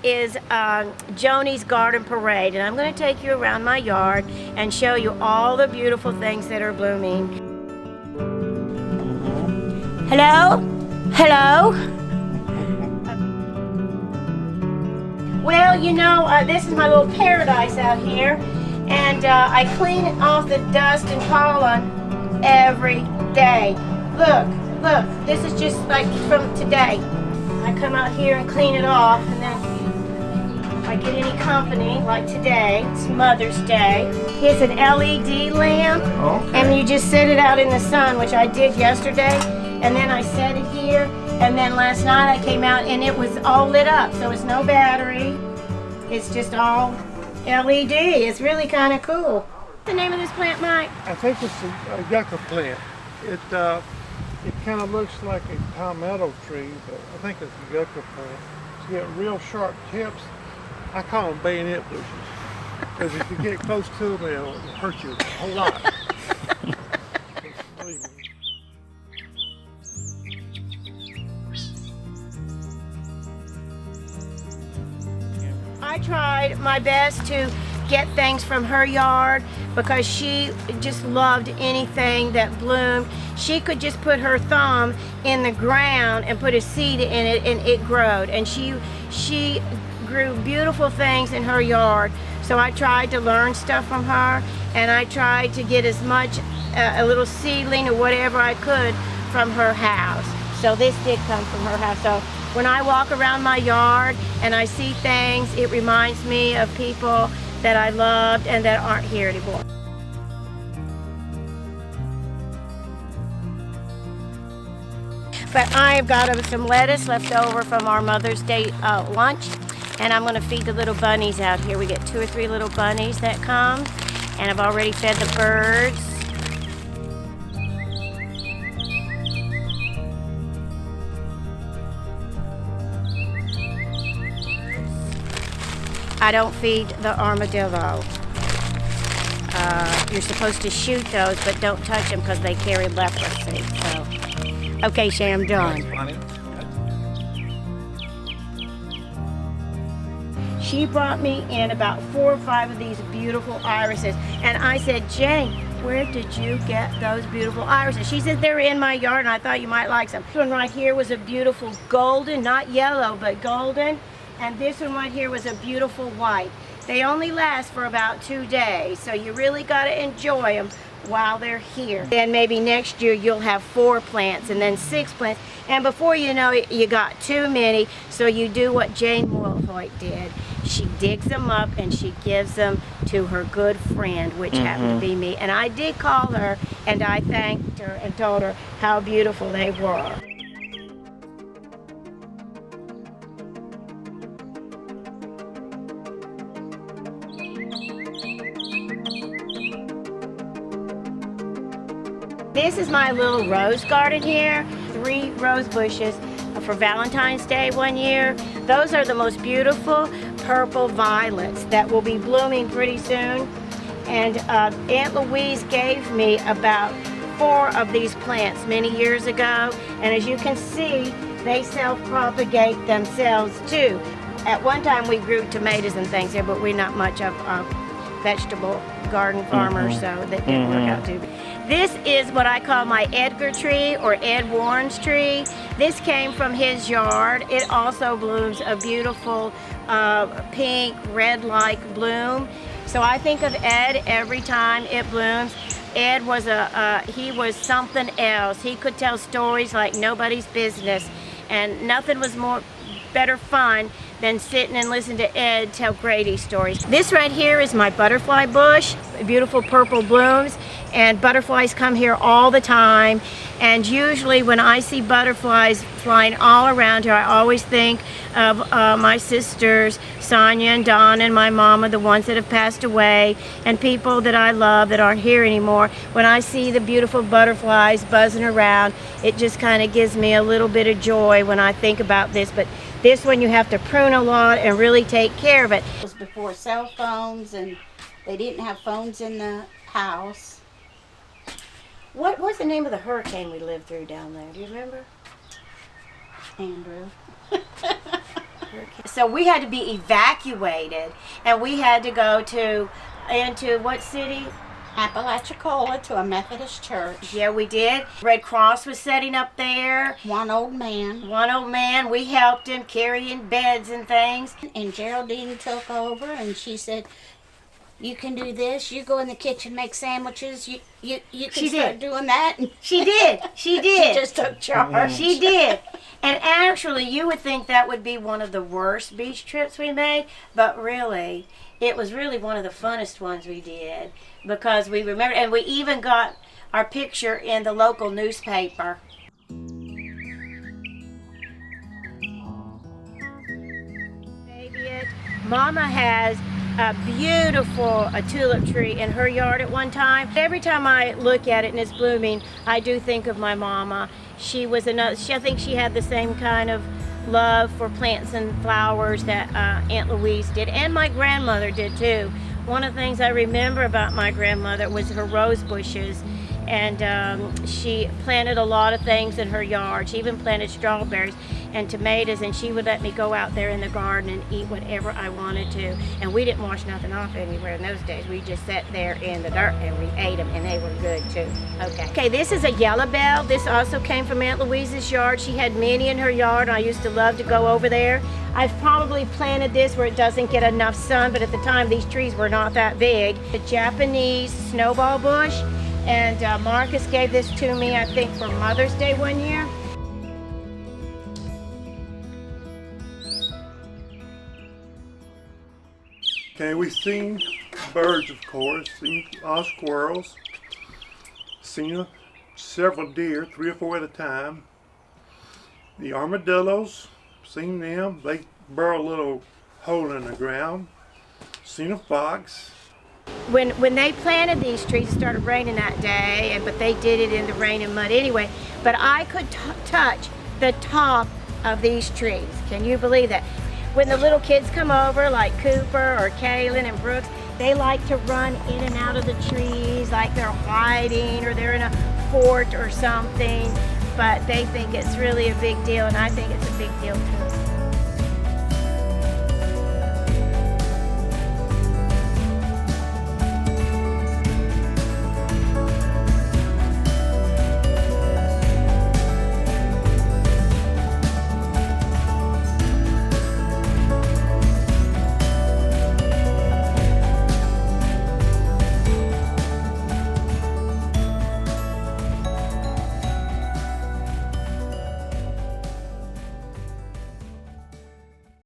is Joni's Garden Parade, and I'm going to take you around my yard and show you all the beautiful things that are blooming. Hello? Hello? Well, you know, this is my little paradise out here, and I clean off the dust and pollen every day. Look, this is just like from today. I come out here and clean it off, and then if I get any company, like today, it's Mother's Day. Here's an LED lamp, and you just set it out in the sun, which I did yesterday, and then I set it here, and then last night I came out and it was all lit up, so it's no battery. It's just all LED. It's really kind of cool. What's the name of this plant, Mike? I think it's a yucca plant. It kind of looks like a palmetto tree, but I think it's a yucca plant. It's got real sharp tips. I call them bayonet bushes, because if you get close to them, they'll hurt you a whole lot. Believe me. I tried my best to get things from her yard because she just loved anything that bloomed. She could just put her thumb in the ground and put a seed in it and it growed. And she grew beautiful things in her yard. So I tried to learn stuff from her, and I tried to get as much, a little seedling or whatever I could from her house. So this did come from her house. So when I walk around my yard and I see things, it reminds me of people that I loved and that aren't here anymore. But I've got some lettuce left over from our Mother's Day lunch, and I'm going to feed the little bunnies out here. We get 2 or 3 little bunnies that come, and I've already fed the birds. I don't feed the armadillo. You're supposed to shoot those, but don't touch them because they carry leprosy. So, okay, Shay, I'm done. She brought me in about 4 or 5 of these beautiful irises, and I said, Jane, where did you get those beautiful irises? She said, they're in my yard, and I thought you might like some. This one right here was a beautiful golden, not yellow, but golden. And this one right here was a beautiful white. They only last for about 2 days, so you really got to enjoy them while they're here. Then maybe next year you'll have 4 plants and then 6 plants. And before you know it, you got too many, so you do what Jane Mulhoyt did. She digs them up and she gives them to her good friend, which happened to be me. And I did call her and I thanked her and told her how beautiful they were. This is my little rose garden here. 3 rose bushes for Valentine's Day one year. Those are the most beautiful purple violets that will be blooming pretty soon. And Aunt Louise gave me about 4 of these plants many years ago. And as you can see, they self-propagate themselves too. At one time we grew tomatoes and things here, but we're not much of a vegetable garden farmers, so that didn't work out too. This is what I call my Edgar tree, or Ed Warren's tree. This came from his yard. It also blooms a beautiful pink, red-like bloom. So I think of Ed every time it blooms. Ed was he was something else. He could tell stories like nobody's business, and nothing was better fun than sitting and listening to Ed tell Grady stories. This right here is my butterfly bush, beautiful purple blooms, and butterflies come here all the time. And usually when I see butterflies flying all around here, I always think of my sisters, Sonia and Dawn, and my mama, the ones that have passed away, and people that I love that aren't here anymore. When I see the beautiful butterflies buzzing around, it just kind of gives me a little bit of joy when I think about this. But this one you have to prune a lot and really take care of it. It was before cell phones, and they didn't have phones in the house. What was the name of the hurricane we lived through down there? Do you remember? Andrew. So we had to be evacuated, and we had to go into what city? Apalachicola to a Methodist church. Yeah, we did. Red Cross was setting up there. One old man. One old man, we helped him carrying beds and things. And Geraldine took over and she said, you can do this. You go in the kitchen, make sandwiches. You can She start did. doing that. And She did. She she did. just took charge. She did. And actually, you would think that would be one of the worst beach trips we made, but really, it was really one of the funnest ones we did because we remember, and we even got our picture in the local newspaper. Mama has a beautiful tulip tree in her yard at one time. Every time I look at it and it's blooming, I do think of my mama. She was I think she had the same kind of love for plants and flowers that Aunt Louise did, and my grandmother did too. One of the things I remember about my grandmother was her rose bushes, and she planted a lot of things in her yard. She even planted strawberries and tomatoes, and she would let me go out there in the garden and eat whatever I wanted to. And we didn't wash nothing off anywhere in those days. We just sat there in the dirt and we ate them, and they were good too. Okay, this is a yellow bell. This also came from Aunt Louise's yard. She had many in her yard, and I used to love to go over there. I've probably planted this where it doesn't get enough sun, but at the time these trees were not that big. The Japanese snowball bush, and Marcus gave this to me, I think, for Mother's Day one year. Okay, we've seen birds, of course, seen squirrels, seen several deer, 3 or 4 at a time. The armadillos, seen them. They burrow a little hole in the ground. Seen a fox. When they planted these trees, it started raining that day, but they did it in the rain and mud anyway. But I could touch the top of these trees. Can you believe that? When the little kids come over, like Cooper or Kaylin and Brooks, they like to run in and out of the trees like they're hiding or they're in a fort or something. But they think it's really a big deal, and I think it's a big deal too.